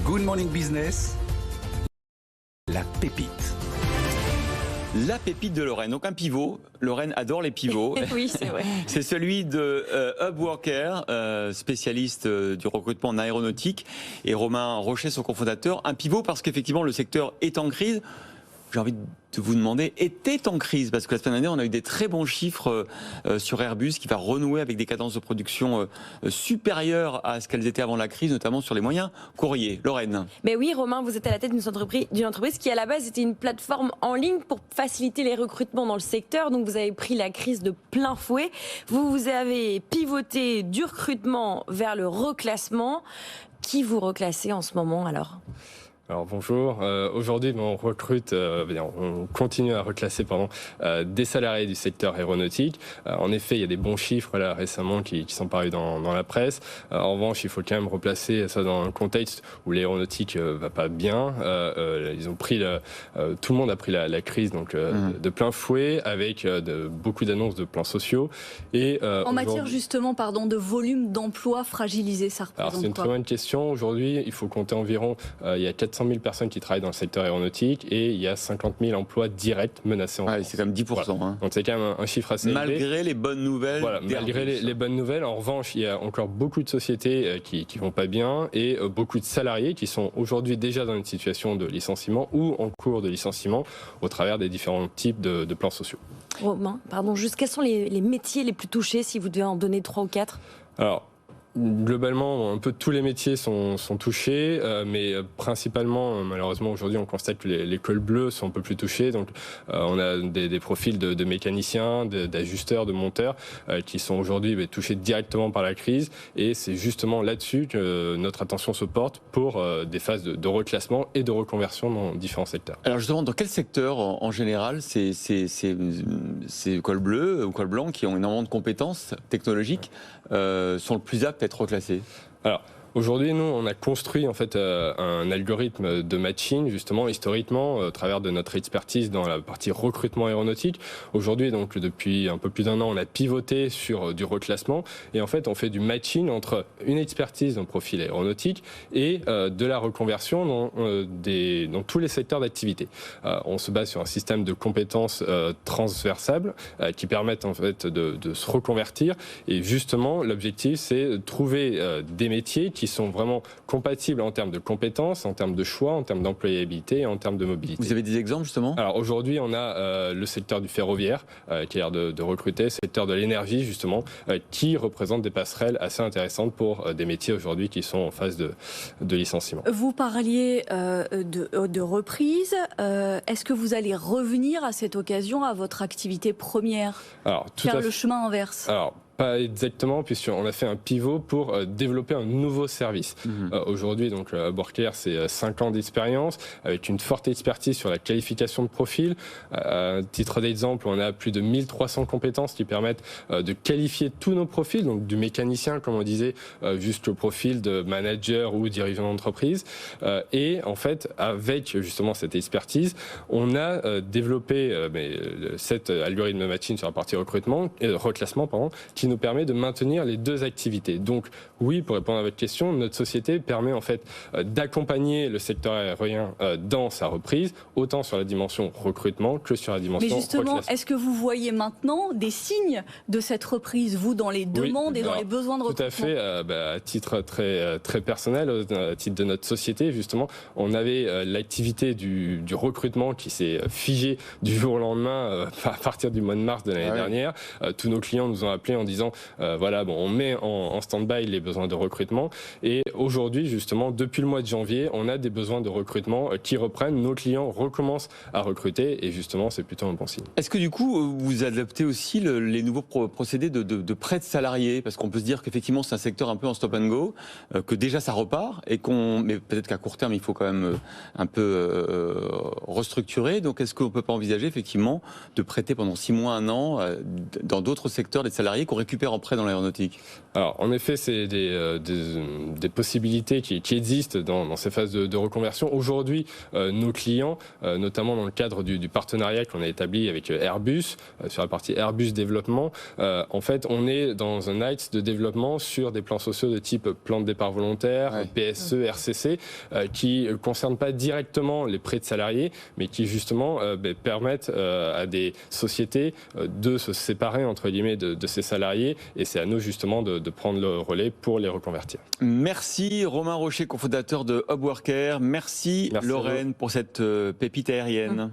Good Morning Business, la pépite. La pépite de Lorraine, donc un pivot. Lorraine adore les pivots. Oui, c'est vrai. C'est celui de Hubworker, spécialiste du recrutement en aéronautique, et Romain Rocher, son cofondateur. Un pivot parce qu'effectivement le secteur est en crise. J'ai envie de vous demander, était en crise? Parce que la semaine dernière, on a eu des très bons chiffres sur Airbus qui va renouer avec des cadences de production supérieures à ce qu'elles étaient avant la crise, notamment sur les moyens courriers. Lorraine. Mais oui, Romain, vous êtes à la tête d'une entreprise qui, à la base, était une plateforme en ligne pour faciliter les recrutements dans le secteur. Donc, vous avez pris la crise de plein fouet. Vous avez pivoté du recrutement vers le reclassement. Qui vous reclassez en ce moment, alors ? Alors bonjour, aujourd'hui on recrute, on continue à reclasser des salariés du secteur aéronautique. En effet, il y a des bons chiffres là récemment qui sont parus dans la presse. En revanche, il faut quand même replacer ça dans un contexte où l'aéronautique va pas bien. Ils ont pris tout le monde a pris la crise de plein fouet avec beaucoup d'annonces de plans sociaux. Et en matière justement, de volume d'emplois fragilisés, ça représente quoi ? C'est une très bonne question. Aujourd'hui, il faut compter environ, il y a 400 000 personnes qui travaillent dans le secteur aéronautique et il y a 50 000 emplois directs menacés en France. C'est quand même 10%. Voilà. Hein. Donc c'est quand même un chiffre assez élevé. Malgré les bonnes nouvelles. Voilà, malgré les bonnes nouvelles. En revanche, il y a encore beaucoup de sociétés qui vont pas bien et beaucoup de salariés qui sont aujourd'hui déjà dans une situation de licenciement ou en cours de licenciement au travers des différents types de plans sociaux. Romain, juste quels sont les métiers les plus touchés, si vous devez en donner 3 ou 4 ? Alors, globalement, un peu tous les métiers sont touchés, mais principalement, malheureusement, aujourd'hui, on constate que les cols bleus sont un peu plus touchés. Donc, on a des profils de mécaniciens, d'ajusteurs, de monteurs, qui sont aujourd'hui touchés directement par la crise. Et c'est justement là-dessus que notre attention se porte pour des phases de reclassement et de reconversion dans différents secteurs. Alors justement, dans quel secteur, en général, ces cols bleus ou cols blancs qui ont énormément de compétences technologiques sont le plus aptes à être reclassés? Alors, aujourd'hui, nous, on a construit en fait un algorithme de matching, justement, historiquement, au travers de notre expertise dans la partie recrutement aéronautique. Aujourd'hui, donc, depuis un peu plus d'1 an, on a pivoté sur du reclassement. Et en fait, on fait du matching entre une expertise dans le profil aéronautique et de la reconversion dans tous les secteurs d'activité. On se base sur un système de compétences transversables qui permettent en fait de se reconvertir. Et justement, l'objectif, c'est de trouver des métiers qui sont vraiment compatibles en termes de compétences, en termes de choix, en termes d'employabilité et en termes de mobilité. Vous avez des exemples justement? Alors aujourd'hui, on a le secteur du ferroviaire qui a l'air de recruter, le secteur de l'énergie justement, qui représente des passerelles assez intéressantes pour des métiers aujourd'hui qui sont en phase de licenciement. Vous parliez de reprise. Est-ce que vous allez revenir à cette occasion à votre activité première, faire le chemin inverse? Alors, pas exactement, puisqu'on a fait un pivot pour développer un nouveau service. Aujourd'hui, donc, Hubworker, c'est 5 ans d'expérience, avec une forte expertise sur la qualification de profil. À titre d'exemple, on a plus de 1300 compétences qui permettent de qualifier tous nos profils, donc du mécanicien, comme on disait, jusqu'au profil de manager ou dirigeant d'entreprise. Et en fait, avec justement cette expertise, on a développé cet algorithme de matching sur la partie reclassement, qui nous permet de maintenir les deux activités. Donc oui, pour répondre à votre question, notre société permet en fait d'accompagner le secteur aérien dans sa reprise, autant sur la dimension recrutement que sur la dimension reclassement. Mais justement, est-ce que vous voyez maintenant des signes de cette reprise, vous, dans les demandes et dans les besoins de recrutement? Tout à fait. À titre très personnel, à titre de notre société, justement, on avait l'activité du recrutement qui s'est figée du jour au lendemain à partir du mois de mars de l'année dernière. Tous nos clients nous ont appelés en disant on met en stand-by les besoins de recrutement, et aujourd'hui justement depuis le mois de janvier on a des besoins de recrutement qui reprennent, nos clients recommencent à recruter et justement c'est plutôt un bon signe. Est-ce que du coup vous adaptez aussi les nouveaux procédés de prêt de salariés, parce qu'on peut se dire qu'effectivement c'est un secteur un peu en stop and go, que déjà ça repart et mais peut-être qu'à court terme il faut quand même un peu restructurer, donc est-ce qu'on peut pas envisager effectivement de prêter pendant 6 mois, 1 an dans d'autres secteurs des salariés qui auraient récupère en prêt dans l'aéronautique? Alors, en effet, c'est des possibilités qui existent dans ces phases de reconversion. Aujourd'hui, nos clients, notamment dans le cadre du partenariat qu'on a établi avec Airbus, sur la partie Airbus développement, en fait, on est dans un axe de développement sur des plans sociaux de type plan de départ volontaire, PSE, RCC, qui ne concernent pas directement les prêts de salariés, mais qui justement permettent à des sociétés de se séparer, entre guillemets, de ces salariés. Et c'est à nous justement de prendre le relais pour les reconvertir. Merci Romain Rocher, cofondateur de Hubworker. Merci Lorraine pour cette pépite aérienne.